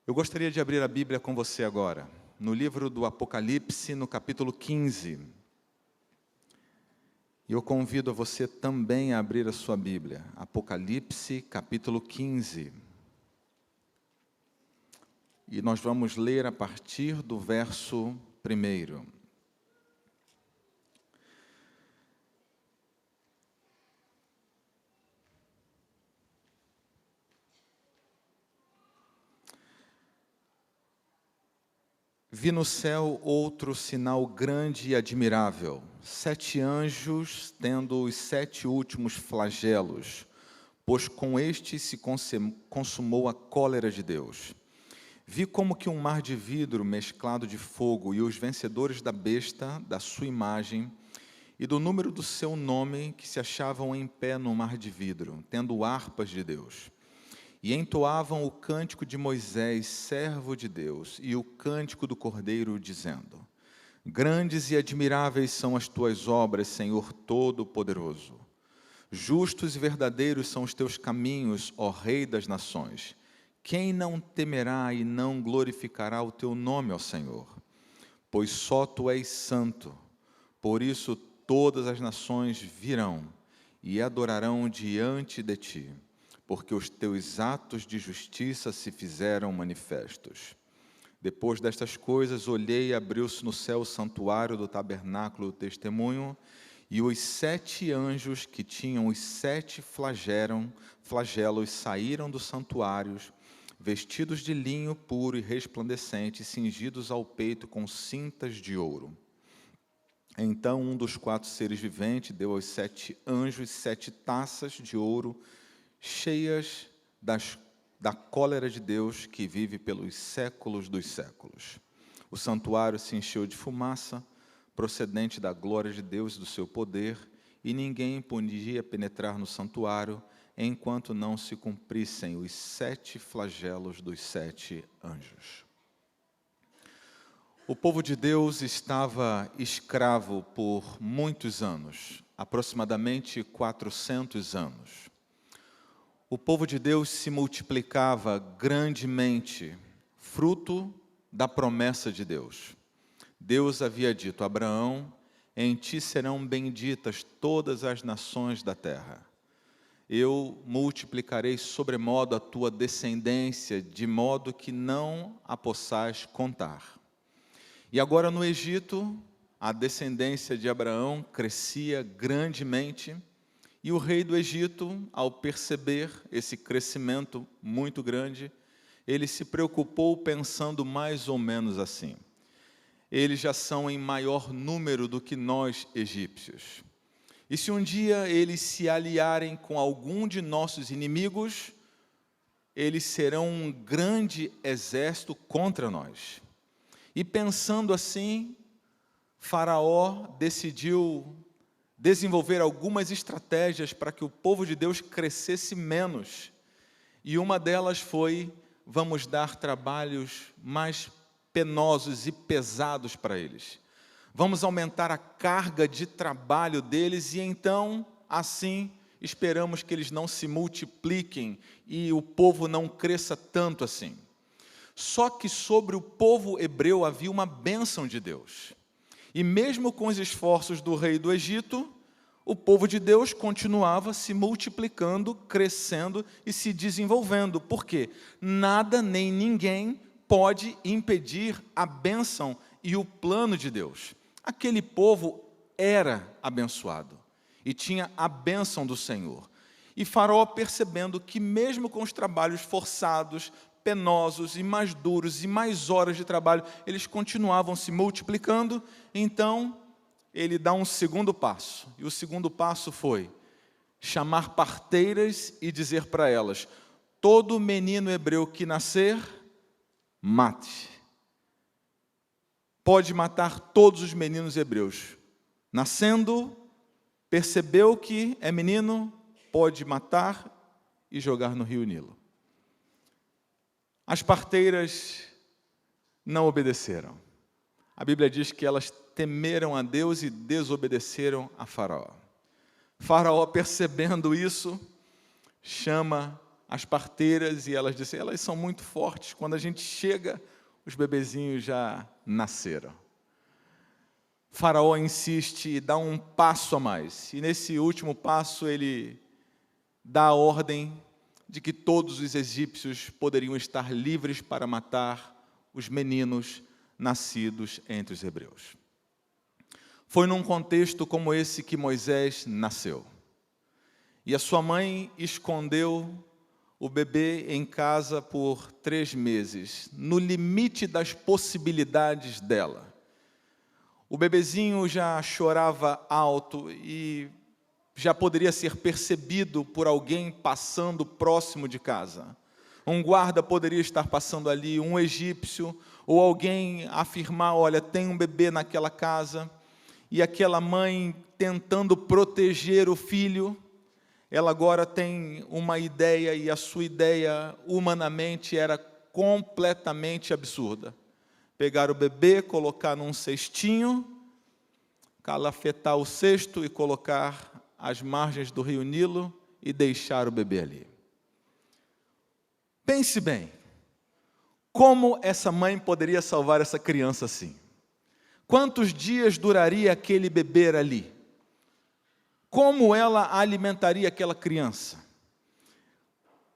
Eu gostaria de abrir a Bíblia com você agora, no livro do Apocalipse, no capítulo 15. E eu convido a você também a abrir a sua Bíblia. Apocalipse, capítulo 15. E nós vamos ler a partir do verso 1. Vi no céu outro sinal grande e admirável, 7 anjos tendo os 7 últimos flagelos, pois com estes se consumou a cólera de Deus. Vi como que um mar de vidro mesclado de fogo e os vencedores da besta, da sua imagem e do número do seu nome, que se achavam em pé no mar de vidro, tendo harpas de Deus. E entoavam o cântico de Moisés, servo de Deus, e o cântico do Cordeiro, dizendo: Grandes e admiráveis são as tuas obras, Senhor Todo-Poderoso. Justos e verdadeiros são os teus caminhos, ó Rei das nações. Quem não temerá e não glorificará o teu nome, ó Senhor? Pois só tu és santo. Por isso todas as nações virão e adorarão diante de ti, porque os teus atos de justiça se fizeram manifestos. Depois destas coisas, olhei e abriu-se no céu o santuário do tabernáculo do testemunho, e os 7 anjos que tinham os 7 flagelos saíram dos santuários, vestidos de linho puro e resplandecente, cingidos ao peito com cintas de ouro. Então um dos 4 seres viventes deu aos 7 anjos 7 taças de ouro, cheias da cólera de Deus, que vive pelos séculos dos séculos. O santuário se encheu de fumaça, procedente da glória de Deus e do seu poder, e ninguém podia penetrar no santuário, enquanto não se cumprissem os 7 flagelos dos 7 anjos. O povo de Deus estava escravo por muitos anos, aproximadamente 400 anos. O povo de Deus se multiplicava grandemente, fruto da promessa de Deus. Deus havia dito a Abraão: em ti serão benditas todas as nações da terra. Eu multiplicarei sobremodo a tua descendência, de modo que não a possais contar. E agora no Egito, a descendência de Abraão crescia grandemente, e o rei do Egito, ao perceber esse crescimento muito grande, ele se preocupou pensando mais ou menos assim: eles já são em maior número do que nós egípcios. E se um dia eles se aliarem com algum de nossos inimigos, eles serão um grande exército contra nós. E pensando assim, Faraó decidiu desenvolver algumas estratégias para que o povo de Deus crescesse menos. E uma delas foi: vamos dar trabalhos mais penosos e pesados para eles. Vamos aumentar a carga de trabalho deles e então, assim, esperamos que eles não se multipliquem e o povo não cresça tanto assim. Só que sobre o povo hebreu havia uma bênção de Deus. E mesmo com os esforços do rei do Egito, o povo de Deus continuava se multiplicando, crescendo e se desenvolvendo. Por quê? Nada nem ninguém pode impedir a bênção e o plano de Deus. Aquele povo era abençoado e tinha a bênção do Senhor. E Faraó, percebendo que mesmo com os trabalhos forçados, penosos e mais duros e mais horas de trabalho, eles continuavam se multiplicando, então ele dá um segundo passo. E o segundo passo foi chamar parteiras e dizer para elas: todo menino hebreu que nascer, mate. Pode matar todos os meninos hebreus. Nascendo, percebeu que é menino, pode matar e jogar no rio Nilo. As parteiras não obedeceram. A Bíblia diz que elas temeram a Deus e desobedeceram a Faraó. Faraó, percebendo isso, chama as parteiras e elas disseram, elas são muito fortes, quando a gente chega, os bebezinhos já nasceram. Faraó insiste e dá um passo a mais, e nesse último passo ele dá a ordem de que todos os egípcios poderiam estar livres para matar os meninos nascidos entre os hebreus. Foi num contexto como esse que Moisés nasceu. E a sua mãe escondeu o bebê em casa por 3 meses, no limite das possibilidades dela. O bebezinho já chorava alto e já poderia ser percebido por alguém passando próximo de casa. Um guarda poderia estar passando ali, um egípcio, ou alguém afirmar, olha, tem um bebê naquela casa, e aquela mãe tentando proteger o filho, ela agora tem uma ideia, e a sua ideia, humanamente, era completamente absurda. Pegar o bebê, colocar num cestinho, calafetar o cesto e colocar às margens do rio Nilo e deixar o bebê ali. Pense bem, como essa mãe poderia salvar essa criança assim? Quantos dias duraria aquele bebê ali? Como ela alimentaria aquela criança?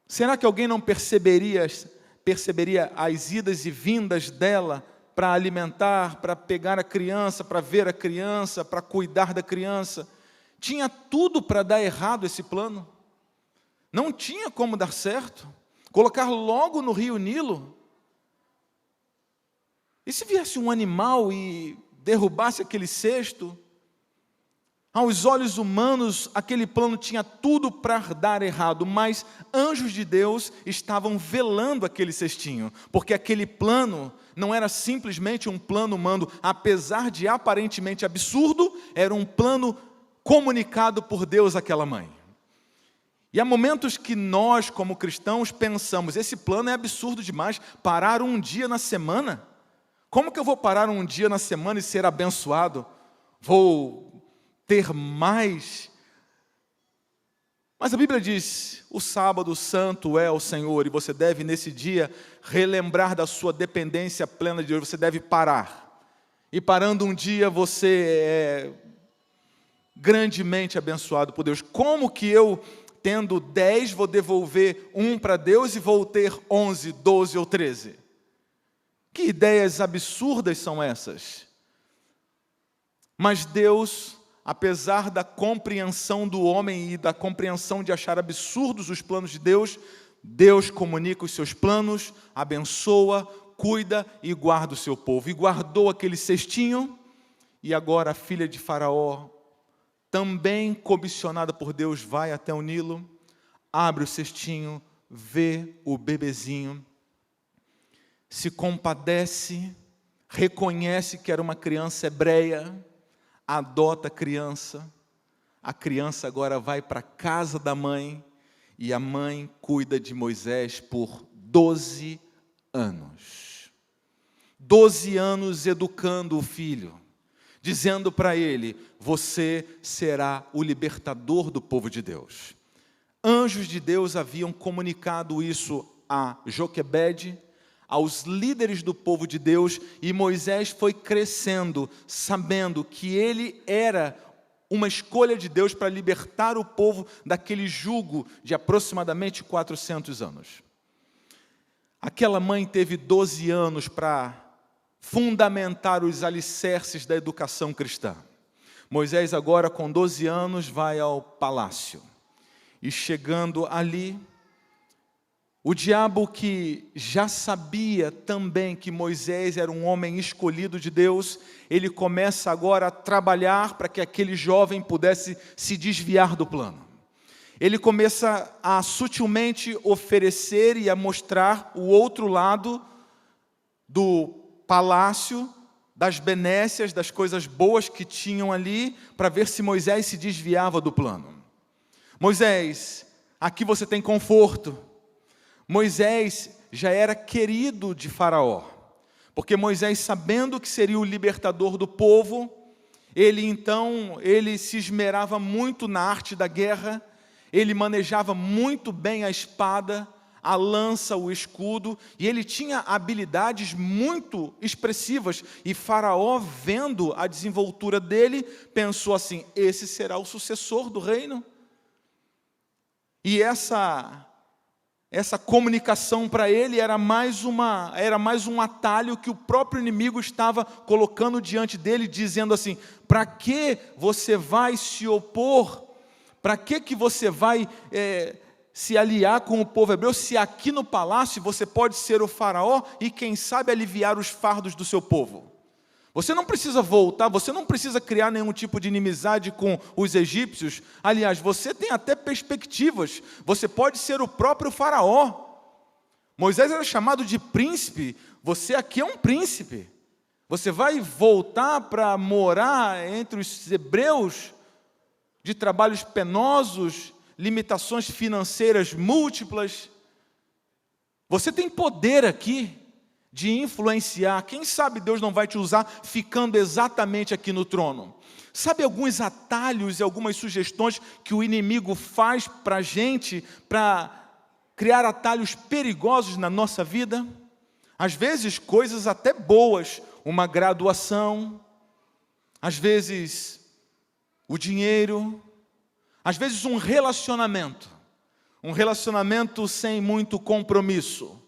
Será que alguém não perceberia as idas e vindas dela para alimentar, para pegar a criança, para ver a criança, para cuidar da criança? Tinha tudo para dar errado esse plano. Não tinha como dar certo. Colocar logo no rio Nilo. E se viesse um animal e derrubasse aquele cesto? Aos olhos humanos, aquele plano tinha tudo para dar errado, mas anjos de Deus estavam velando aquele cestinho, porque aquele plano não era simplesmente um plano humano, apesar de aparentemente absurdo, era um plano comunicado por Deus àquela mãe. E há momentos que nós, como cristãos, pensamos, esse plano é absurdo demais, parar um dia na semana? Como que eu vou parar um dia na semana e ser abençoado? Vou ter mais? Mas a Bíblia diz, o sábado santo é o Senhor, e você deve nesse dia relembrar da sua dependência plena de Deus, você deve parar. E parando um dia você é grandemente abençoado por Deus. Como que eu, tendo 10, vou devolver 1 para Deus e vou ter 11, 12 ou 13? Que ideias absurdas são essas? Mas Deus, apesar da compreensão do homem e da compreensão de achar absurdos os planos de Deus, Deus comunica os seus planos, abençoa, cuida e guarda o seu povo. E guardou aquele cestinho, e agora a filha de Faraó, também comissionada por Deus, vai até o Nilo, abre o cestinho, vê o bebezinho, se compadece, reconhece que era uma criança hebreia, adota a criança agora vai para a casa da mãe, e a mãe cuida de Moisés por 12 anos. 12 anos educando o filho, dizendo para ele, você será o libertador do povo de Deus. Anjos de Deus haviam comunicado isso a Joquebede, aos líderes do povo de Deus, e Moisés foi crescendo, sabendo que ele era uma escolha de Deus para libertar o povo daquele jugo de aproximadamente 400 anos. Aquela mãe teve 12 anos para fundamentar os alicerces da educação cristã. Moisés agora, com 12 anos, vai ao palácio. E chegando ali, o diabo, que já sabia também que Moisés era um homem escolhido de Deus, ele começa agora a trabalhar para que aquele jovem pudesse se desviar do plano. Ele começa a sutilmente oferecer e a mostrar o outro lado do palácio, das benécias, das coisas boas que tinham ali, para ver se Moisés se desviava do plano. Moisés, aqui você tem conforto. Moisés já era querido de Faraó, porque Moisés, sabendo que seria o libertador do povo, ele se esmerava muito na arte da guerra, ele manejava muito bem a espada, a lança, o escudo, e ele tinha habilidades muito expressivas. E Faraó, vendo a desenvoltura dele, pensou assim: esse será o sucessor do reino. E essa comunicação para ele era mais um atalho que o próprio inimigo estava colocando diante dele, dizendo assim: para que você vai se opor? Para que você vai se aliar com o povo hebreu, se aqui no palácio você pode ser o faraó e quem sabe aliviar os fardos do seu povo? Você não precisa voltar, você não precisa criar nenhum tipo de inimizade com os egípcios. Aliás, você tem até perspectivas, você pode ser o próprio faraó. Moisés era chamado de príncipe, você aqui é um príncipe. Você vai voltar para morar entre os hebreus, de trabalhos penosos, limitações financeiras múltiplas. Você tem poder aqui de influenciar. Quem sabe Deus não vai te usar ficando exatamente aqui no trono. Sabe alguns atalhos e algumas sugestões que o inimigo faz para a gente, para criar atalhos perigosos na nossa vida? Às vezes coisas até boas, uma graduação, às vezes o dinheiro, às vezes um relacionamento sem muito compromisso.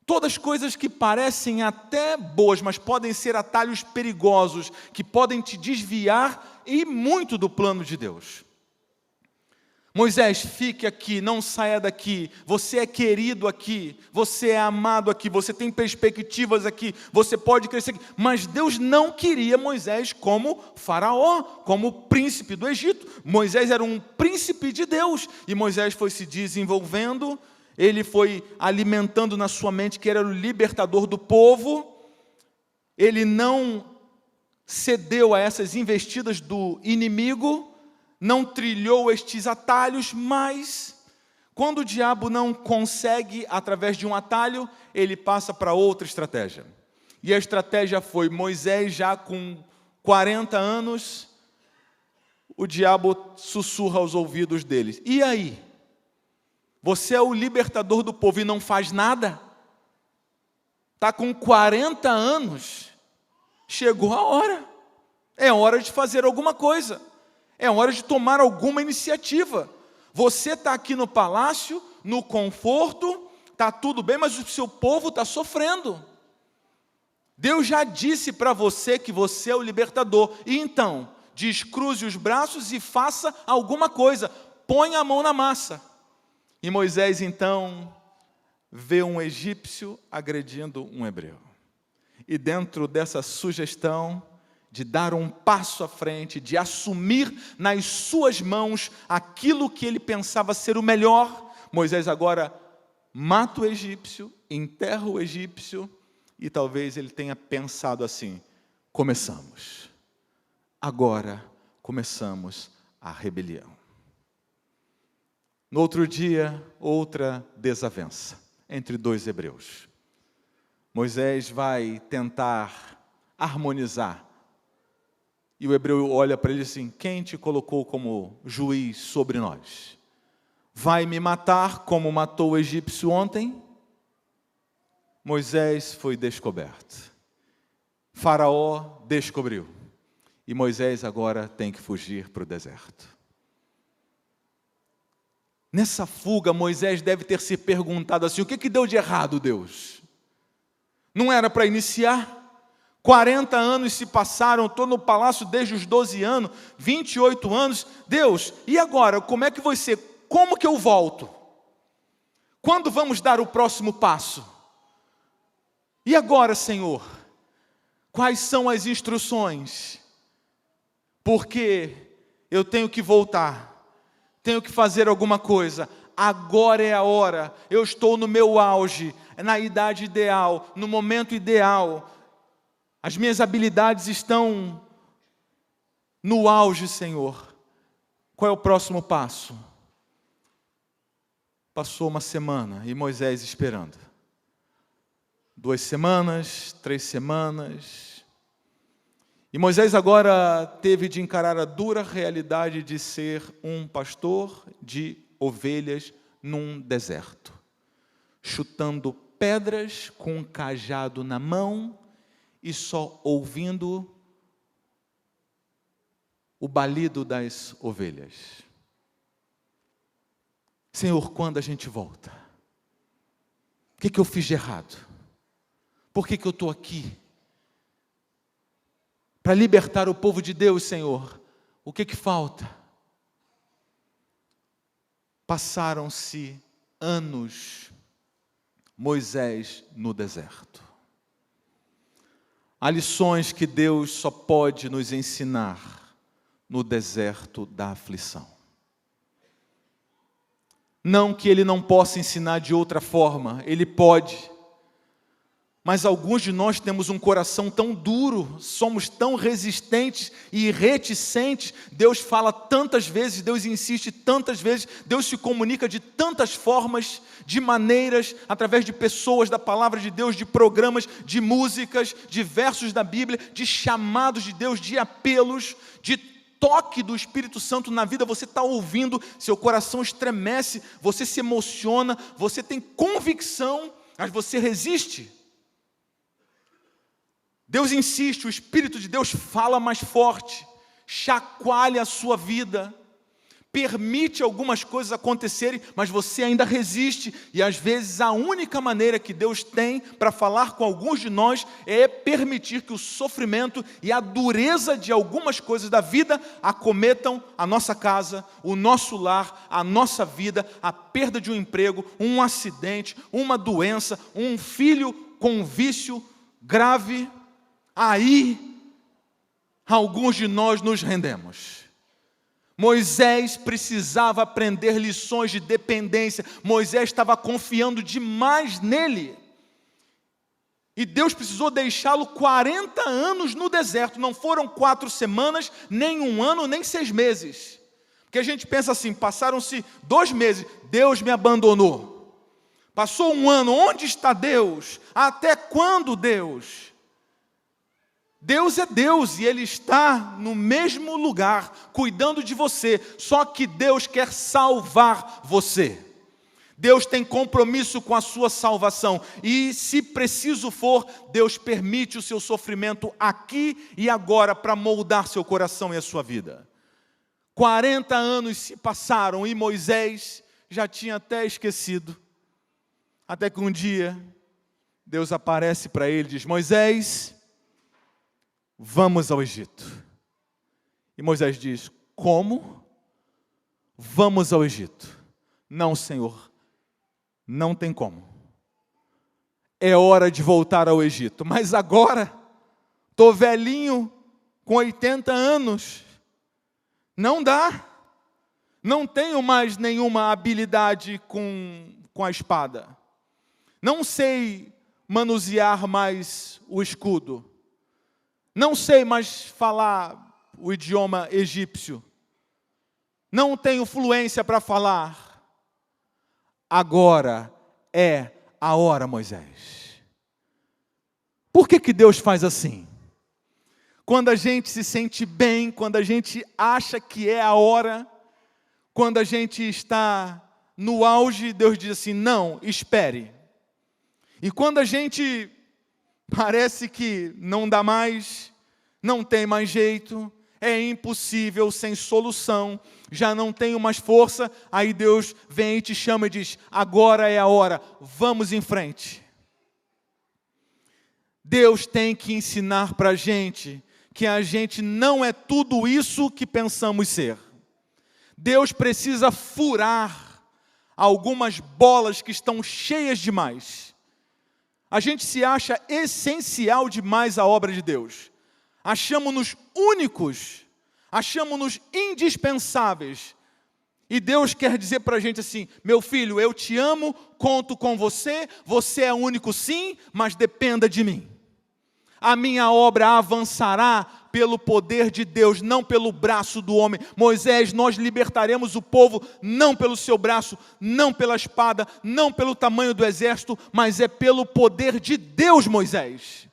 Todas coisas que parecem até boas, mas podem ser atalhos perigosos, que podem te desviar e muito do plano de Deus. Moisés, fique aqui, não saia daqui, você é querido aqui, você é amado aqui, você tem perspectivas aqui, você pode crescer aqui. Mas Deus não queria Moisés como faraó, como príncipe do Egito. Moisés era um príncipe de Deus, e Moisés foi se desenvolvendo, ele foi alimentando na sua mente que era o libertador do povo. Ele não cedeu a essas investidas do inimigo, não trilhou estes atalhos, mas quando o diabo não consegue através de um atalho, ele passa para outra estratégia. E a estratégia foi Moisés já com 40 anos, o diabo sussurra aos ouvidos deles: e aí? Você é o libertador do povo e não faz nada? Está com 40 anos, chegou a hora, é hora de fazer alguma coisa. É hora de tomar alguma iniciativa. Você está aqui no palácio, no conforto, está tudo bem, mas o seu povo está sofrendo. Deus já disse para você que você é o libertador. E então, descruze os braços e faça alguma coisa. Ponha a mão na massa. E Moisés, então, vê um egípcio agredindo um hebreu. E dentro dessa sugestão de dar um passo à frente, de assumir nas suas mãos aquilo que ele pensava ser o melhor, Moisés agora mata o egípcio, enterra o egípcio, e talvez ele tenha pensado assim: começamos, agora começamos a rebelião. No outro dia, outra desavença entre dois hebreus. Moisés vai tentar harmonizar. E o hebreu olha para ele assim: quem te colocou como juiz sobre nós? Vai me matar como matou o egípcio ontem? Moisés foi descoberto. Faraó descobriu. E Moisés agora tem que fugir para o deserto. Nessa fuga, Moisés deve ter se perguntado assim: o que deu de errado, Deus? Não era para iniciar? 40 anos se passaram, estou no palácio desde os 12 anos, 28 anos. Deus, e agora? Como é que vai ser? Como que eu volto? Quando vamos dar o próximo passo? E agora, Senhor? Quais são as instruções? Porque eu tenho que voltar, tenho que fazer alguma coisa. Agora é a hora, eu estou no meu auge, na idade ideal, no momento ideal. As minhas habilidades estão no auge, Senhor. Qual é o próximo passo? Passou uma semana e Moisés esperando. 2 semanas, 3 semanas. E Moisés agora teve de encarar a dura realidade de ser um pastor de ovelhas num deserto, chutando pedras com um cajado na mão e só ouvindo o balido das ovelhas. Senhor, quando a gente volta? O que eu fiz de errado? Por que eu estou aqui? Para libertar o povo de Deus, Senhor, o que falta? Passaram-se anos, Moisés no deserto. Há lições que Deus só pode nos ensinar no deserto da aflição. Não que Ele não possa ensinar de outra forma, Ele pode. Mas alguns de nós temos um coração tão duro, somos tão resistentes e reticentes. Deus fala tantas vezes, Deus insiste tantas vezes, Deus se comunica de tantas formas, de maneiras, através de pessoas, da palavra de Deus, de programas, de músicas, de versos da Bíblia, de chamados de Deus, de apelos, de toque do Espírito Santo na vida. Você está ouvindo, seu coração estremece, você se emociona, você tem convicção, mas você resiste. Deus insiste, o Espírito de Deus fala mais forte, chacoalha a sua vida, permite algumas coisas acontecerem, mas você ainda resiste, e às vezes a única maneira que Deus tem para falar com alguns de nós é permitir que o sofrimento e a dureza de algumas coisas da vida acometam a nossa casa, o nosso lar, a nossa vida, a perda de um emprego, um acidente, uma doença, um filho com um vício grave. Aí, alguns de nós nos rendemos. Moisés precisava aprender lições de dependência. Moisés estava confiando demais nele. E Deus precisou deixá-lo 40 anos no deserto. Não foram 4 semanas, nem 1 ano, nem 6 meses. Porque a gente pensa assim, passaram-se 2 meses, Deus me abandonou. Passou 1 ano, onde está Deus? Até quando Deus? Deus é Deus e Ele está no mesmo lugar, cuidando de você, só que Deus quer salvar você. Deus tem compromisso com a sua salvação e, se preciso for, Deus permite o seu sofrimento aqui e agora para moldar seu coração e a sua vida. 40 anos se passaram e Moisés já tinha até esquecido, até que um dia Deus aparece para ele e diz: Moisés, vamos ao Egito. E Moisés diz: como? Vamos ao Egito? Não, Senhor, não tem como. É hora de voltar ao Egito. Mas agora, estou velhinho, com 80 anos. Não dá. Não tenho mais nenhuma habilidade com a espada. Não sei manusear mais o escudo. Não sei mais falar o idioma egípcio. Não tenho fluência para falar. Agora é a hora, Moisés. Por que Deus faz assim? Quando a gente se sente bem, quando a gente acha que é a hora, quando a gente está no auge, Deus diz assim: não, espere. E quando a gente parece que não dá mais, não tem mais jeito, é impossível, sem solução, já não tenho mais força, aí Deus vem e te chama e diz: agora é a hora, vamos em frente. Deus tem que ensinar para a gente que a gente não é tudo isso que pensamos ser. Deus precisa furar algumas bolas que estão cheias demais. A gente se acha essencial demais à obra de Deus. Achamos-nos únicos, achamos-nos indispensáveis. E Deus quer dizer para a gente assim: meu filho, eu te amo, conto com você, você é único sim, mas dependa de mim. A minha obra avançará pelo poder de Deus, não pelo braço do homem. Moisés, nós libertaremos o povo não pelo seu braço, não pela espada, não pelo tamanho do exército, mas é pelo poder de Deus, Moisés.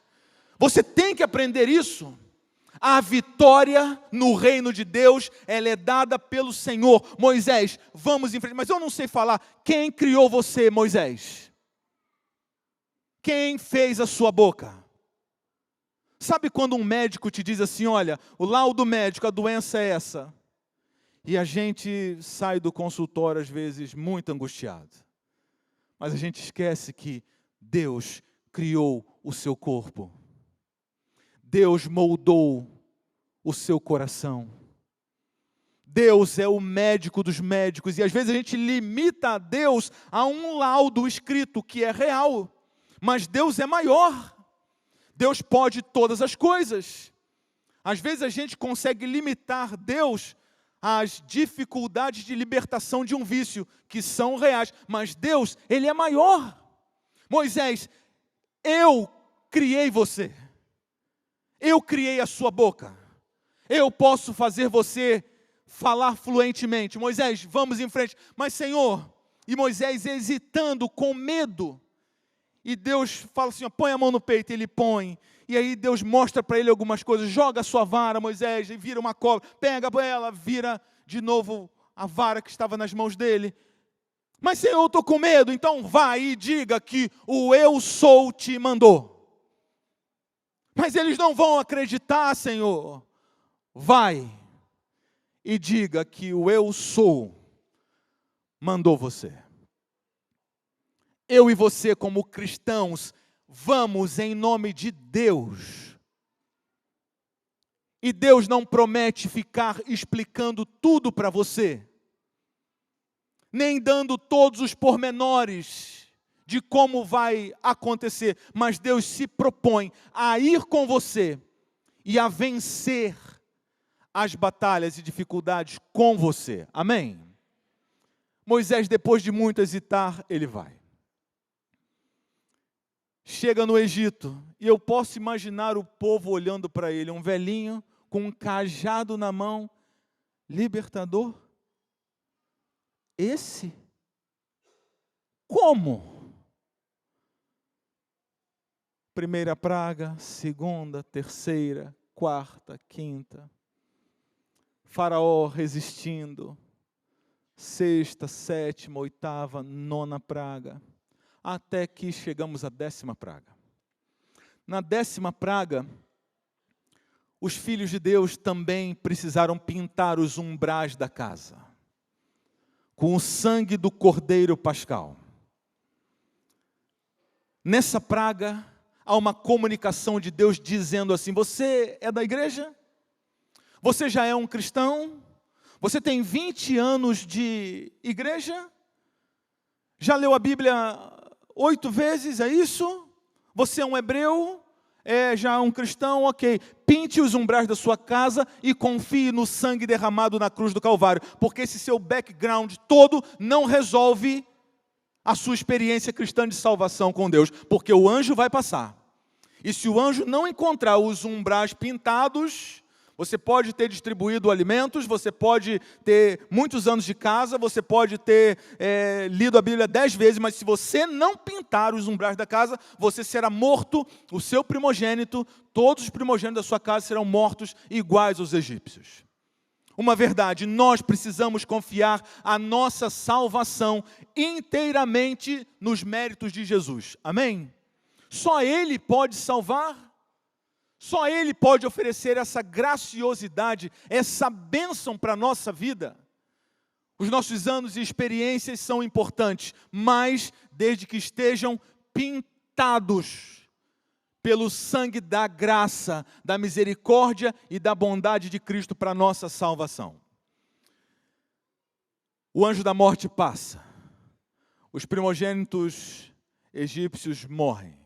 Você tem que aprender isso. A vitória no reino de Deus, ela é dada pelo Senhor. Moisés, vamos em frente. Mas eu não sei falar. Quem criou você, Moisés? Quem fez a sua boca? Sabe quando um médico te diz assim, olha, o laudo médico, a doença é essa. E a gente sai do consultório, às vezes, muito angustiado. Mas a gente esquece que Deus criou o seu corpo. Deus moldou o seu coração. Deus é o médico dos médicos. E às vezes a gente limita a Deus a um laudo escrito que é real. Mas Deus é maior. Deus pode todas as coisas. Às vezes a gente consegue limitar Deus às dificuldades de libertação de um vício, que são reais. Mas Deus, Ele é maior. Moisés, eu criei você. Eu criei a sua boca. Eu posso fazer você falar fluentemente. Moisés, vamos em frente. Mas Senhor, e Moisés hesitando, com medo. E Deus fala assim, ó, põe a mão no peito, ele põe. E aí Deus mostra para ele algumas coisas. Joga a sua vara, Moisés, e vira uma cobra. Pega ela, vira de novo a vara que estava nas mãos dele. Mas Senhor, eu estou com medo. Então vai e diga que o eu sou te mandou. Mas eles não vão acreditar, Senhor. Vai e diga que o eu sou mandou você. Eu e você, como cristãos, vamos em nome de Deus. E Deus não promete ficar explicando tudo para você, nem dando todos os pormenores de como vai acontecer, mas Deus se propõe a ir com você e a vencer as batalhas e dificuldades com você. Amém? Moisés, depois de muito hesitar, ele vai. Chega no Egito, e eu posso imaginar o povo olhando para ele, um velhinho com um cajado na mão, libertador. Esse? Como? Primeira praga, segunda, terceira, quarta, quinta. Faraó resistindo. Sexta, sétima, oitava, nona praga. Até que chegamos à 10ª praga. Na 10ª praga, os filhos de Deus também precisaram pintar os umbrais da casa, com o sangue do cordeiro pascal. Nessa praga, há uma comunicação de Deus dizendo assim, você é da igreja? Você já é um cristão? Você tem 20 anos de igreja? Já leu a Bíblia 8 vezes, é isso? Você é um hebreu? É já um cristão? Ok. Pinte os umbrais da sua casa e confie no sangue derramado na cruz do Calvário. Porque esse seu background todo não resolve a sua experiência cristã de salvação com Deus. Porque o anjo vai passar. E se o anjo não encontrar os umbrais pintados, você pode ter distribuído alimentos, você pode ter muitos anos de casa, você pode ter lido a Bíblia 10 vezes, mas se você não pintar os umbrais da casa, você será morto, o seu primogênito, todos os primogênitos da sua casa serão mortos iguais aos egípcios. Uma verdade, nós precisamos confiar a nossa salvação inteiramente nos méritos de Jesus. Amém? Só Ele pode salvar. Só Ele pode oferecer essa graciosidade, essa bênção para a nossa vida. Os nossos anos e experiências são importantes, mas desde que estejam pintados pelo sangue da graça, da misericórdia e da bondade de Cristo para a nossa salvação. O anjo da morte passa. Os primogênitos egípcios morrem.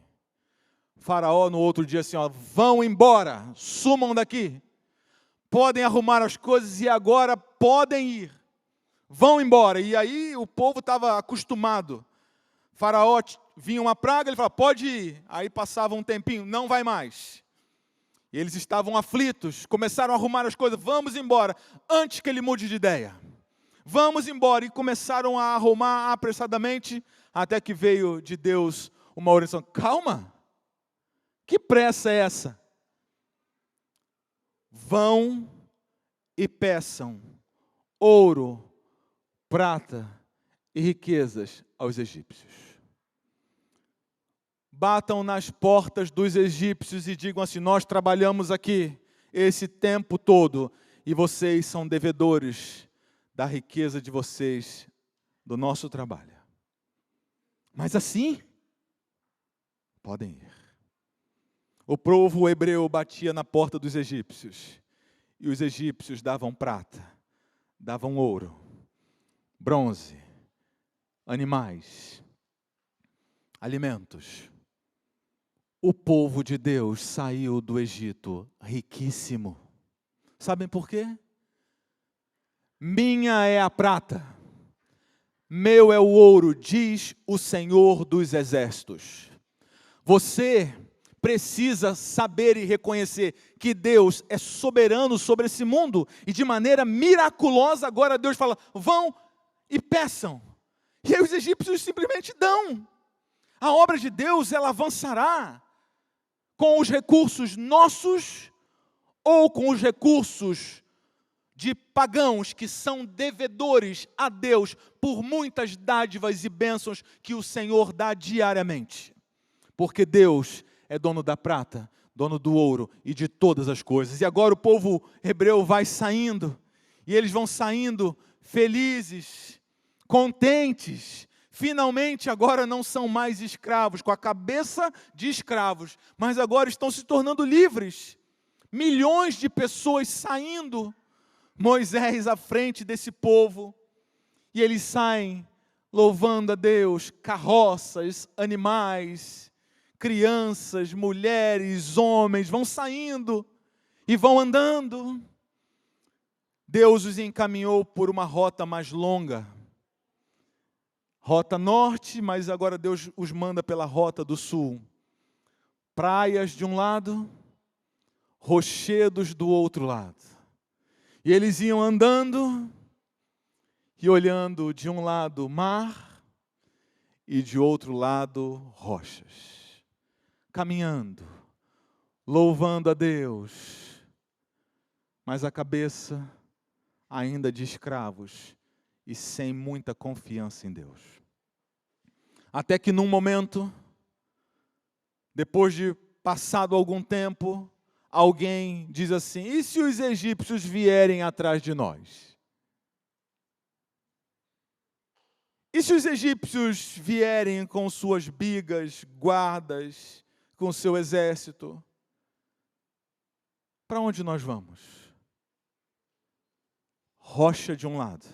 Faraó no outro dia assim, ó, vão embora, sumam daqui, podem arrumar as coisas e agora podem ir, vão embora. E aí o povo estava acostumado, Faraó vinha uma praga, ele falava, pode ir, aí passava um tempinho, não vai mais. E eles estavam aflitos, começaram a arrumar as coisas, vamos embora, antes que ele mude de ideia. Vamos embora, e começaram a arrumar apressadamente, até que veio de Deus uma oração, calma. Que pressa é essa? vão e peçam ouro, prata e riquezas aos egípcios. Batam nas portas dos egípcios e digam assim: nós trabalhamos aqui esse tempo todo e vocês são devedores da riqueza de vocês, do nosso trabalho. Mas assim, podem ir. O povo hebreu batia na porta dos egípcios e os egípcios davam prata, davam ouro, bronze, animais, alimentos. O povo de Deus saiu do Egito riquíssimo. Sabem por quê? Minha é a prata, meu é o ouro, diz o Senhor dos Exércitos. Você precisa saber e reconhecer que Deus é soberano sobre esse mundo e de maneira miraculosa agora Deus fala: vão e peçam. E aí os egípcios simplesmente dão. A obra de Deus, ela avançará com os recursos nossos ou com os recursos de pagãos que são devedores a Deus por muitas dádivas e bênçãos que o Senhor dá diariamente. Porque Deus é dono da prata, dono do ouro e de todas as coisas. E agora o povo hebreu vai saindo, e eles vão saindo felizes, contentes. Finalmente agora não são mais escravos, com a cabeça de escravos, mas agora estão se tornando livres. Milhões de pessoas saindo, Moisés à frente desse povo, e eles saem louvando a Deus, carroças, animais, crianças, mulheres, homens, vão saindo e vão andando. Deus os encaminhou por uma rota mais longa, rota norte, mas agora Deus os manda pela rota do sul. Praias de um lado, rochedos do outro lado. E eles iam andando e olhando de um lado mar e de outro lado rochas. Caminhando, louvando a Deus, mas a cabeça ainda de escravos e sem muita confiança em Deus. Até que num momento, depois de passado algum tempo, alguém diz assim: e se os egípcios vierem atrás de nós? E se os egípcios vierem com suas bigas, guardas, com seu exército? Para onde nós vamos? Rocha de um lado,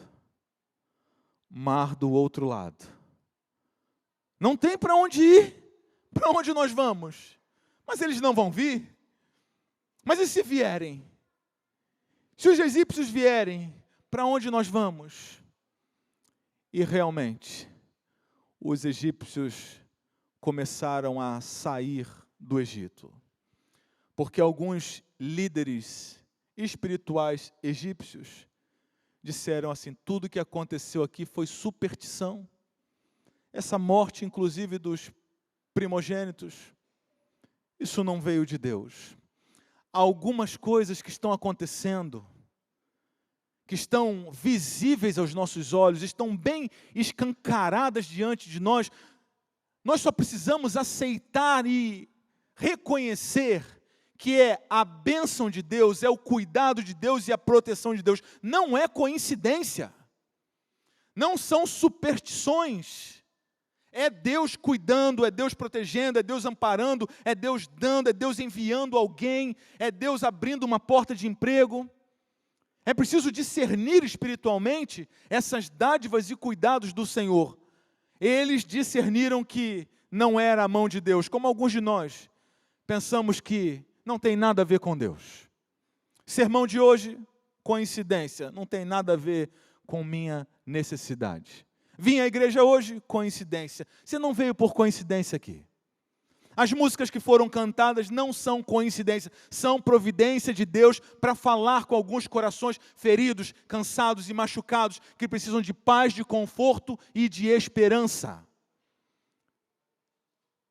mar do outro lado. Não tem para onde ir. Para onde nós vamos? Mas eles não vão vir. Mas e se vierem? Se os egípcios vierem, para onde nós vamos? E realmente, os egípcios começaram a sair do Egito. Porque alguns líderes espirituais egípcios disseram assim: tudo que aconteceu aqui foi superstição. Essa morte, inclusive, dos primogênitos, isso não veio de Deus. Há algumas coisas que estão acontecendo, que estão visíveis aos nossos olhos, estão bem escancaradas diante de nós. Nós só precisamos aceitar e reconhecer que é a bênção de Deus, é o cuidado de Deus e a proteção de Deus. Não é coincidência, não são superstições. É Deus cuidando, é Deus protegendo, é Deus amparando, é Deus dando, é Deus enviando alguém, é Deus abrindo uma porta de emprego. É preciso discernir espiritualmente essas dádivas e cuidados do Senhor. Eles discerniram que não era a mão de Deus, como alguns de nós pensamos que não tem nada a ver com Deus. Sermão de hoje, coincidência, não tem nada a ver com minha necessidade. Vim à igreja hoje, coincidência. Você não veio por coincidência aqui. As músicas que foram cantadas não são coincidência, são providência de Deus para falar com alguns corações feridos, cansados e machucados, que precisam de paz, de conforto e de esperança.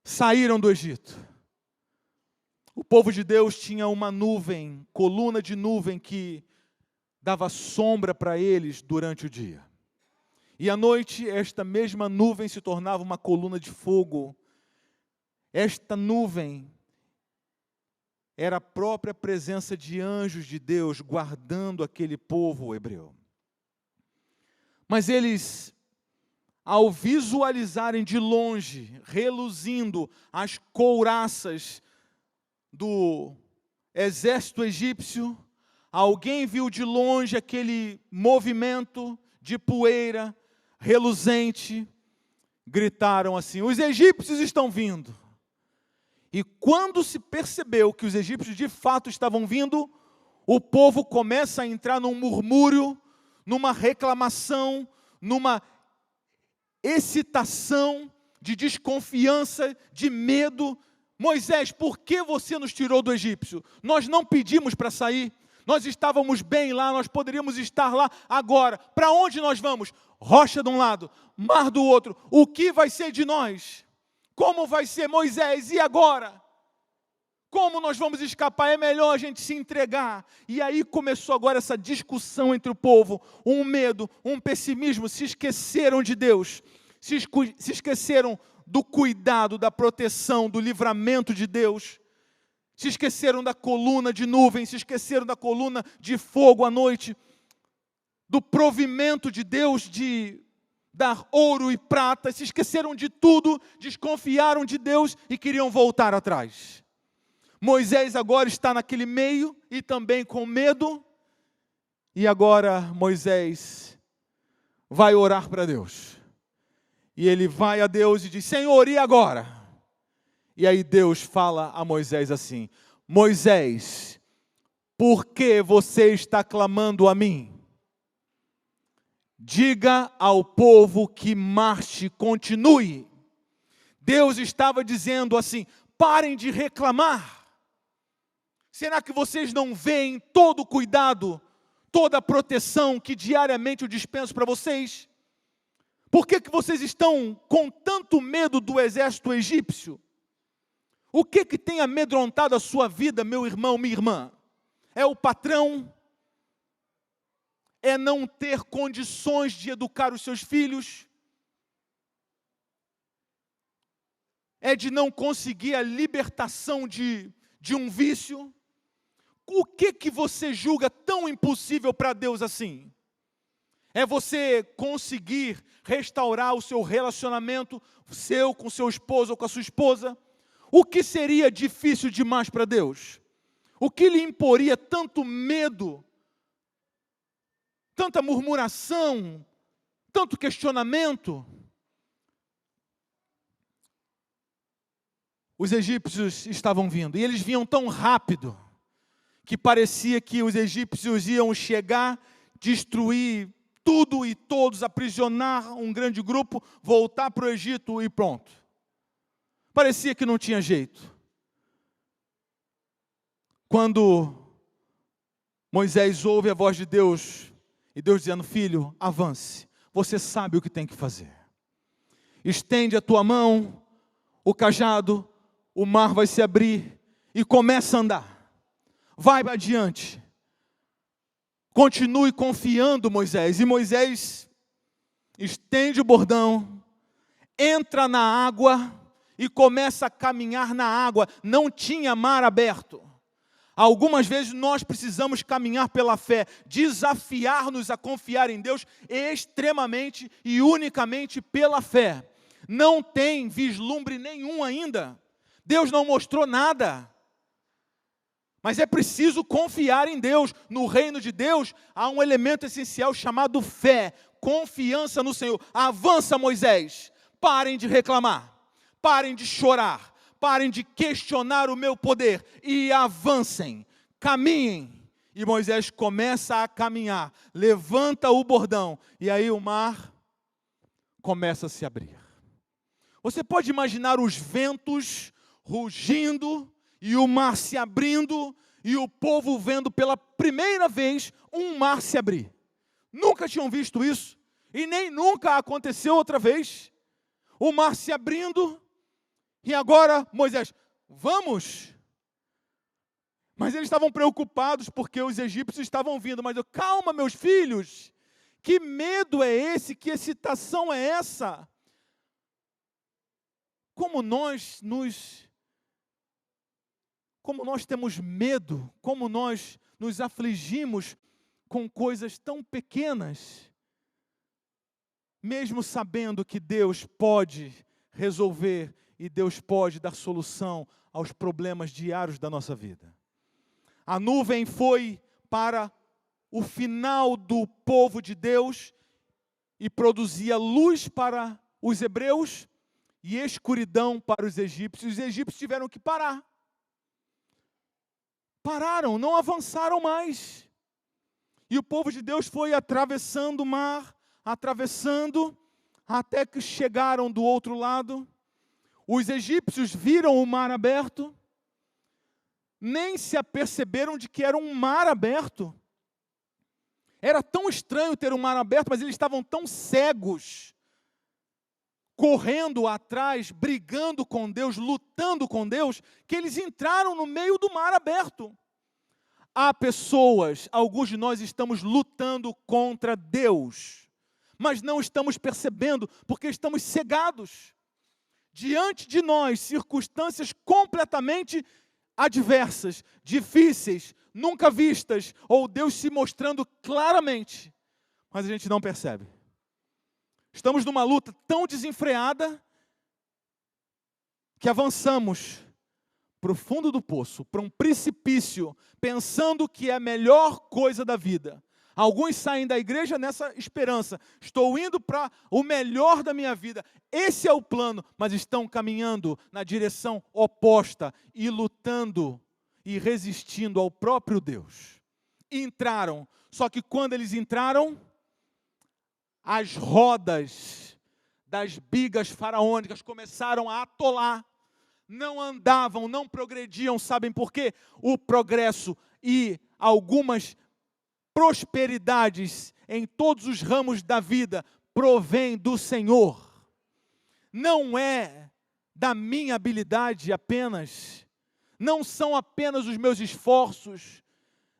Saíram do Egito. O povo de Deus tinha uma nuvem, coluna de nuvem que dava sombra para eles durante o dia. E à noite, esta mesma nuvem se tornava uma coluna de fogo. Esta nuvem era a própria presença de anjos de Deus guardando aquele povo hebreu. Mas eles, ao visualizarem de longe, reluzindo as couraças do exército egípcio, alguém viu de longe aquele movimento de poeira reluzente, gritaram assim: os egípcios estão vindo. E quando se percebeu que os egípcios de fato estavam vindo, o povo começa a entrar num murmúrio, numa reclamação, numa excitação de desconfiança, de medo. Moisés, por que você nos tirou do egípcio? Nós não pedimos para sair, nós estávamos bem lá, nós poderíamos estar lá agora. Para onde nós vamos? Rocha de um lado, mar do outro. O que vai ser de nós? Como vai ser, Moisés? E agora? Como nós vamos escapar? É melhor a gente se entregar. E aí começou agora essa discussão entre o povo, um medo, um pessimismo. Se esqueceram de Deus, se esqueceram do cuidado, da proteção, do livramento de Deus. Se esqueceram da coluna de nuvem, se esqueceram da coluna de fogo à noite, do provimento de Deus de dar ouro e prata, se esqueceram de tudo, desconfiaram de Deus e queriam voltar atrás. Moisés agora está naquele meio e também com medo, e agora Moisés vai orar para Deus. E ele vai a Deus e diz: Senhor, e agora? E aí Deus fala a Moisés assim: Moisés, por que você está clamando a mim? Diga ao povo que marche, continue. Deus estava dizendo assim: parem de reclamar. Será que vocês não veem todo o cuidado, toda a proteção que diariamente eu dispenso para vocês? Por que vocês estão com tanto medo do exército egípcio? O que tem amedrontado a sua vida, meu irmão, minha irmã? É o patrão? É não ter condições de educar os seus filhos? É de não conseguir a libertação de um vício? O que você julga tão impossível para Deus assim? É você conseguir restaurar o seu relacionamento, seu com seu esposo ou com a sua esposa? O que seria difícil demais para Deus? O que lhe imporia tanto medo, tanta murmuração, tanto questionamento? Os egípcios estavam vindo, e eles vinham tão rápido, que parecia que os egípcios iam chegar, destruir tudo e todos, aprisionar um grande grupo, voltar para o Egito e pronto. Parecia que não tinha jeito. Quando Moisés ouve a voz de Deus, e Deus dizendo: filho, avance, você sabe o que tem que fazer. Estende a tua mão, o cajado, o mar vai se abrir e começa a andar. Vai adiante. Continue confiando, Moisés. E Moisés estende o bordão, entra na água e começa a caminhar na água. Não tinha mar aberto. Algumas vezes nós precisamos caminhar pela fé, desafiar-nos a confiar em Deus extremamente e unicamente pela fé. Não tem vislumbre nenhum ainda. Deus não mostrou nada. Mas é preciso confiar em Deus. No reino de Deus há um elemento essencial chamado fé, confiança no Senhor. Avança, Moisés. Parem de reclamar, parem de chorar, parem de questionar o meu poder e avancem, caminhem. E Moisés começa a caminhar, levanta o bordão e aí o mar começa a se abrir. Você pode imaginar os ventos rugindo e o mar se abrindo, e o povo vendo pela primeira vez um mar se abrir. Nunca tinham visto isso, e nem nunca aconteceu outra vez. O mar se abrindo, e agora Moisés: vamos, Mas eles estavam preocupados porque os egípcios estavam vindo. Mas eu, calma, meus filhos, que medo é esse? Que excitação é essa? Como nós temos medo, como nós nos afligimos com coisas tão pequenas, mesmo sabendo que Deus pode resolver e Deus pode dar solução aos problemas diários da nossa vida. A nuvem foi para o final do povo de Deus e produzia luz para os hebreus e escuridão para os egípcios. Os egípcios tiveram que parar. Pararam, não avançaram mais. E o povo de Deus foi atravessando o mar, atravessando, até que chegaram do outro lado. Os egípcios viram o mar aberto, nem se aperceberam de que era um mar aberto. Era tão estranho ter um mar aberto, mas eles estavam tão cegos, correndo atrás, brigando com Deus, lutando com Deus, que eles entraram no meio do mar aberto. Há pessoas, alguns de nós estamos lutando contra Deus, mas não estamos percebendo, porque estamos cegados. Diante de nós, circunstâncias completamente adversas, difíceis, nunca vistas, ou Deus se mostrando claramente, mas a gente não percebe. Estamos numa luta tão desenfreada que avançamos para o fundo do poço, para um precipício, pensando que é a melhor coisa da vida. Alguns saem da igreja nessa esperança. Estou indo para o melhor da minha vida. Esse é o plano, mas estão caminhando na direção oposta e lutando e resistindo ao próprio Deus. Entraram, só que quando eles entraram, as rodas das bigas faraônicas começaram a atolar. Não andavam, não progrediam, sabem por quê? O progresso e algumas prosperidades em todos os ramos da vida provém do Senhor. Não é da minha habilidade apenas, não são apenas os meus esforços,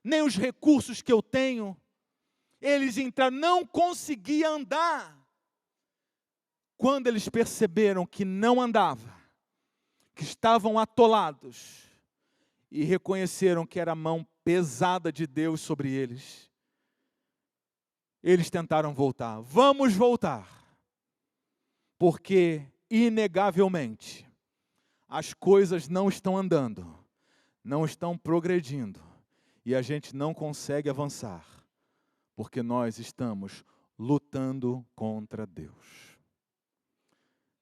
nem os recursos que eu tenho. Eles entraram, não conseguiam andar. Quando eles perceberam que não andava, que estavam atolados, e reconheceram que era a mão pesada de Deus sobre eles, eles tentaram voltar. Vamos voltar, porque inegavelmente as coisas não estão andando, não estão progredindo, e a gente não consegue avançar, porque nós estamos lutando contra Deus.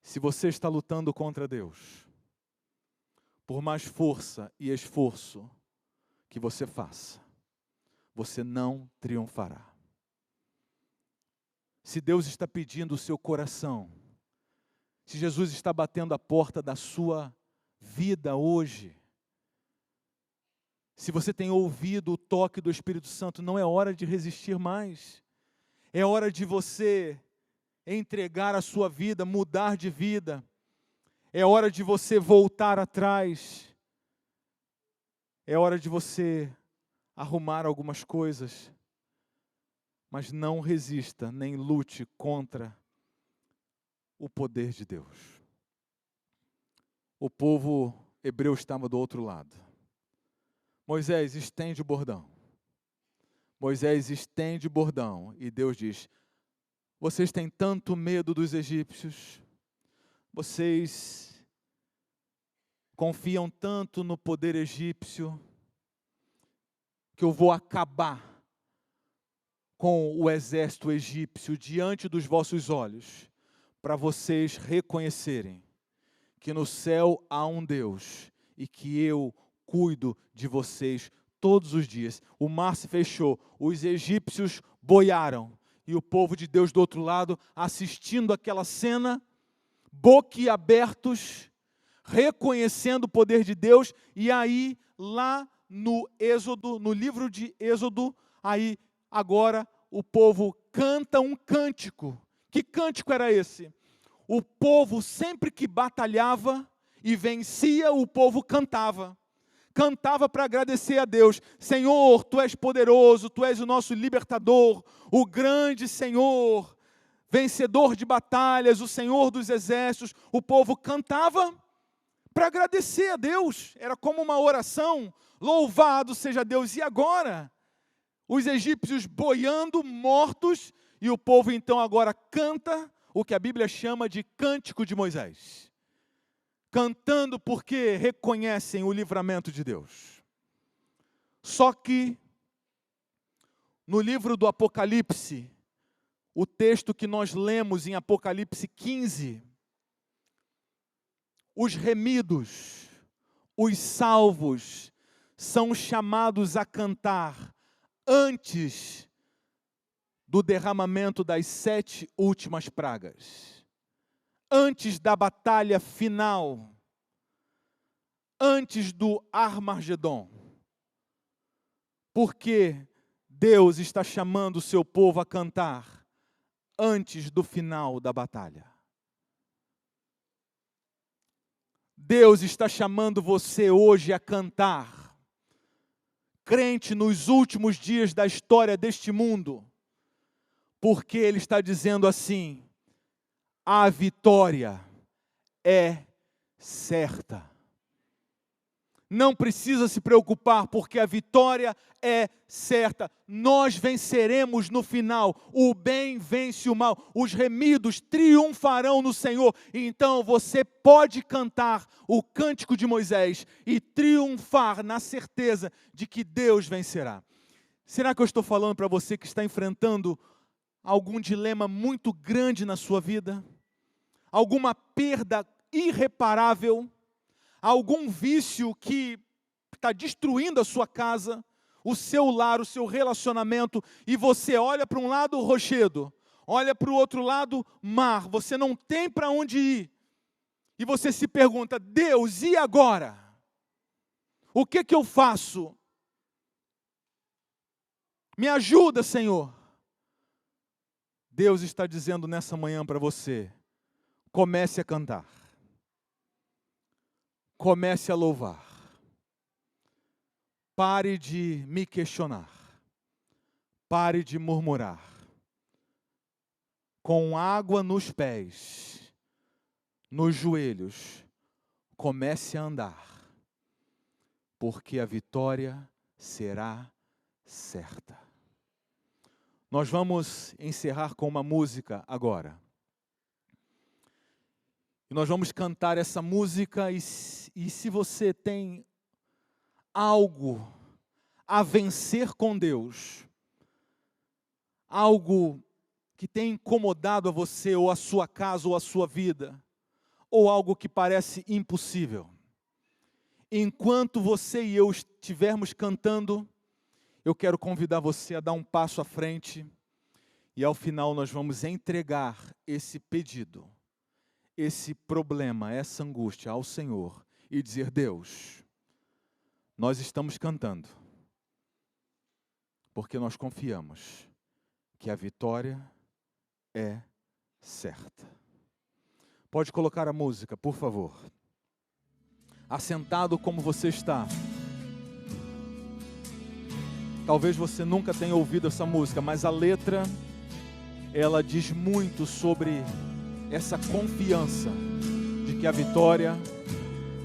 Se você está lutando contra Deus, por mais força e esforço que você faça, você não triunfará. Se Deus está pedindo o seu coração, se Jesus está batendo a porta da sua vida hoje, se você tem ouvido o toque do Espírito Santo, não é hora de resistir mais. É hora de você entregar a sua vida, mudar de vida. É hora de você voltar atrás. É hora de você arrumar algumas coisas. Mas não resista, nem lute contra o poder de Deus. O povo hebreu estava do outro lado. Moisés, estende o bordão. Moisés estende o bordão. E Deus diz: vocês têm tanto medo dos egípcios, vocês confiam tanto no poder egípcio, que eu vou acabar com o exército egípcio diante dos vossos olhos, para vocês reconhecerem que no céu há um Deus e que eu cuido de vocês todos os dias. O mar se fechou, os egípcios boiaram, e o povo de Deus do outro lado, assistindo aquela cena, boquiabertos, reconhecendo o poder de Deus. E aí, lá no Êxodo, no livro de Êxodo, aí agora o povo canta um cântico. Que cântico era esse? O povo, sempre que batalhava e vencia, o povo cantava. cantava para agradecer a Deus. Senhor, Tu és poderoso, Tu és o nosso libertador, o grande Senhor, vencedor de batalhas, o Senhor dos exércitos. O povo cantava para agradecer a Deus. Era como uma oração. Louvado seja Deus. E agora? Os egípcios boiando, mortos, e o povo então agora canta o que a Bíblia chama de Cântico de Moisés. Cantando porque reconhecem o livramento de Deus. Só que, no livro do Apocalipse, o texto que nós lemos em Apocalipse 15, os remidos, os salvos, são chamados a cantar antes do derramamento das 7 últimas pragas, antes da batalha final, antes do Armagedon, porque Deus está chamando o seu povo a cantar antes do final da batalha. Deus está chamando você hoje a cantar, crente nos últimos dias da história deste mundo, porque Ele está dizendo assim: a vitória é certa. Não precisa se preocupar, porque a vitória é certa. Nós venceremos no final. O bem vence o mal. Os remidos triunfarão no Senhor. Então você pode cantar o cântico de Moisés e triunfar na certeza de que Deus vencerá. Será que eu estou falando para você que está enfrentando algum dilema muito grande na sua vida? Alguma perda irreparável? Algum vício que está destruindo a sua casa, o seu lar, o seu relacionamento, e você olha para um lado rochedo, olha para o outro lado mar, você não tem para onde ir, e você se pergunta: Deus, e agora? O que eu faço? Me ajuda, Senhor. Deus está dizendo nessa manhã para você: comece a cantar. Comece a louvar. Pare de me questionar. Pare de murmurar. Com água nos pés, nos joelhos, comece a andar, porque a vitória será certa. Nós vamos encerrar com uma música agora. E nós vamos cantar essa música, e se você tem algo a vencer com Deus, algo que tem incomodado a você, ou a sua casa, ou a sua vida, ou algo que parece impossível, enquanto você e eu estivermos cantando, eu quero convidar você a dar um passo à frente, e ao final nós vamos entregar esse pedido, esse problema, essa angústia ao Senhor e dizer: Deus, nós estamos cantando, porque nós confiamos que a vitória é certa. Pode colocar a música, por favor. Assentado como você está. Talvez você nunca tenha ouvido essa música, mas a letra, ela diz muito sobre essa confiança de que a vitória,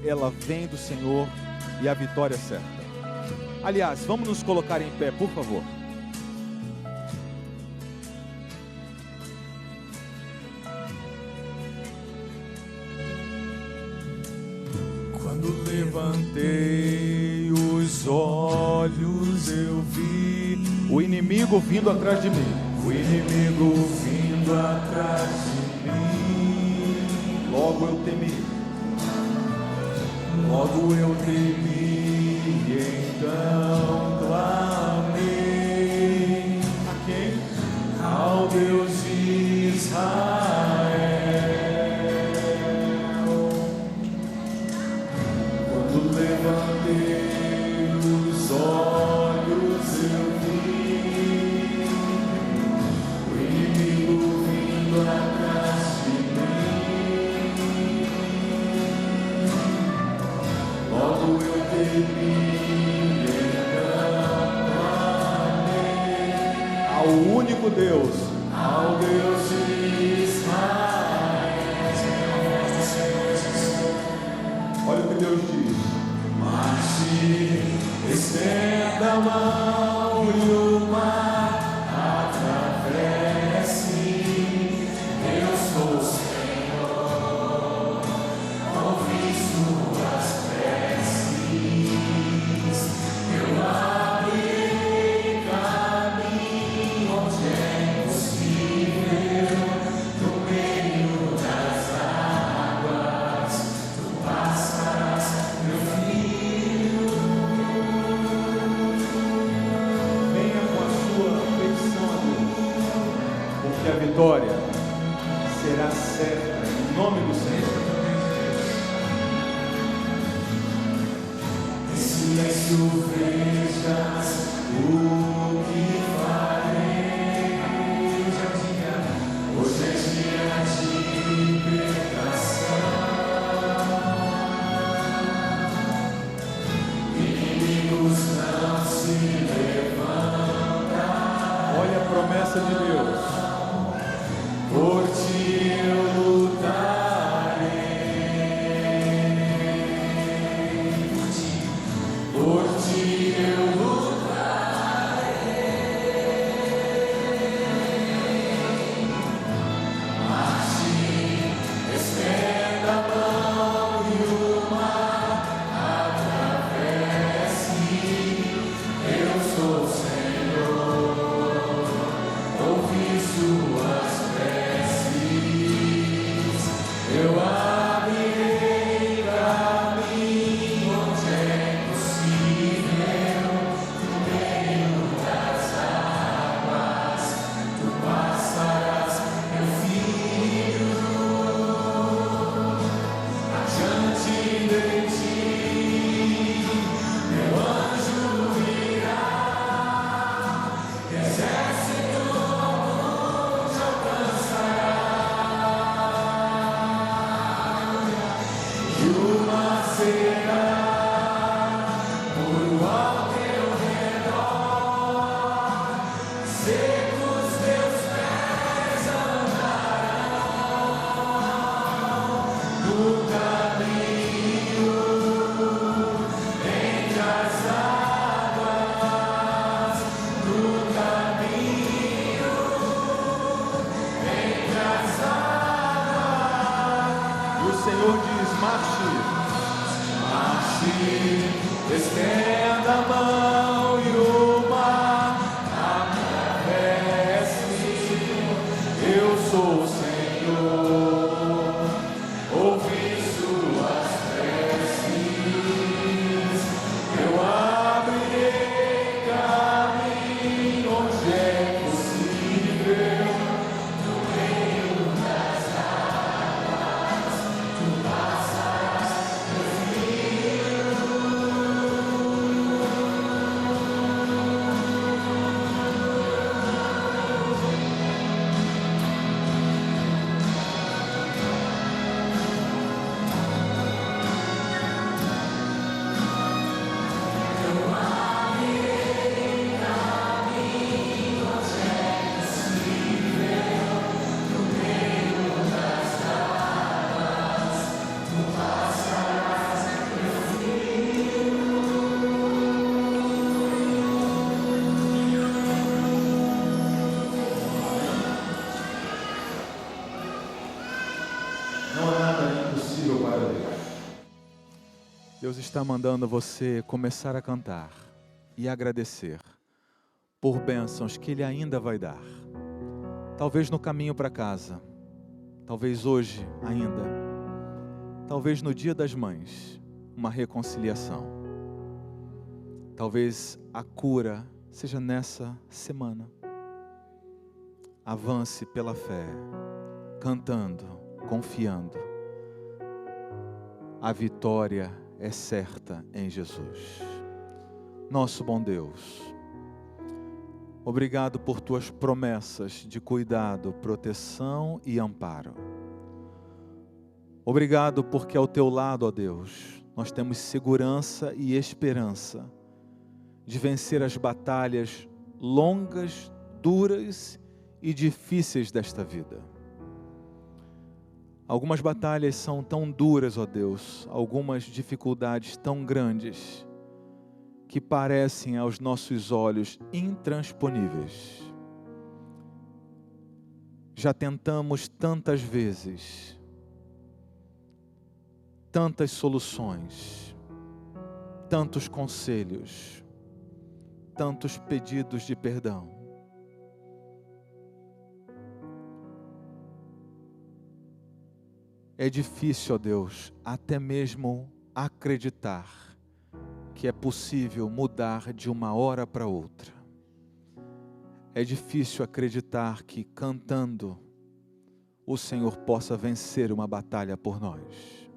ela vem do Senhor e a vitória é certa. Aliás, vamos nos colocar em pé, por favor. Quando levantei os olhos, eu vi o inimigo vindo atrás de mim. O inimigo vindo atrás de mim. Logo eu temi. Logo eu temi, então clamei. A quem? Ao Deus de Israel. Quando levantei os olhos, eu vi o inimigo vindo atrás de mim. Logo eu Ao único Deus, ao Deus de Israel. olha o que Deus diz. Marche, estenda a mão e o mar atravesse. Eu sou o Senhor, ouvi suas preces. Eu abrirei caminho onde é impossível, no meio das águas. Tu passarás, meu filho. Venha com a sua petição a Deus, porque a vitória será certa em nome do Senhor. Em silêncio vejas o que farei. Hoje é dia de libertação. Inimigos não se levantam. Olha a promessa de Deus. Por ti eu lutarei. Por ti eu lutarei. Marche, estenda a mão e o mar atravesse. Eu sou o Senhor, ouvi suas preces. Eu abrirei caminho onde é impossível, no meio das águas. Tu passarás, meu filho, adiante de ti. Meu anjo virá, exército te alcançará. E uma será por ao teu redor, secos teus pés andarão no caminho entre as águas, no caminho entre as águas. E o Senhor diz: marche. Marche, estenda a mão e o mar atravesse. Eu sou o Senhor, ouvi suas preces. Eu abrirei caminho onde é possível, no meio das águas. Tu passarás, meu filho. Não há nada impossível para Deus. Deus está mandando você começar a cantar e agradecer por bênçãos que Ele ainda vai dar. Talvez no caminho para casa, talvez hoje ainda, talvez no Dia das Mães, uma reconciliação. Talvez a cura seja nessa semana. Avance pela fé, cantando, confiando. A vitória é certa em Jesus. Nosso bom Deus, obrigado por tuas promessas de cuidado, proteção e amparo. Obrigado porque ao teu lado, ó Deus, nós temos segurança e esperança de vencer as batalhas longas, duras e difíceis desta vida. Algumas batalhas são tão duras, ó Deus, algumas dificuldades tão grandes, que parecem aos nossos olhos intransponíveis. Já tentamos tantas vezes, tantas soluções, tantos conselhos, tantos pedidos de perdão. É difícil, ó Deus, até mesmo acreditar que é possível mudar de uma hora para outra. É difícil acreditar que cantando o Senhor possa vencer uma batalha por nós.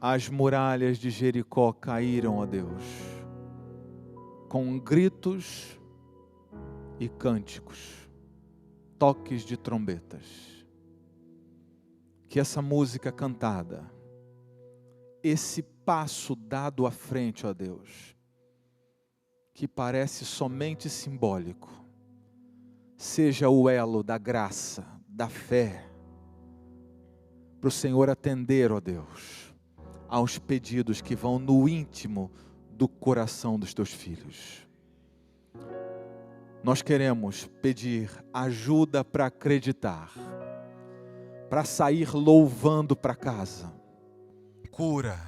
As muralhas de Jericó caíram, ó Deus, com gritos e cânticos, toques de trombetas. Que essa música cantada, esse passo dado à frente, ó Deus, que parece somente simbólico, seja o elo da graça, da fé, para o Senhor atender, ó Deus, aos pedidos que vão no íntimo do coração dos teus filhos. Nós queremos pedir ajuda para acreditar, para sair louvando para casa. Cura,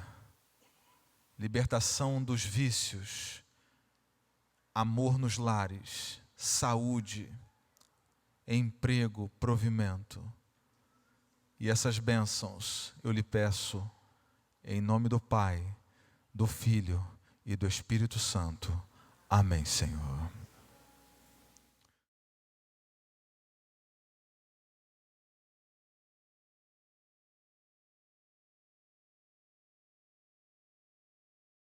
libertação dos vícios, amor nos lares, saúde, emprego, provimento. E essas bênçãos eu lhe peço em nome do Pai, do Filho e do Espírito Santo. Amém, Senhor.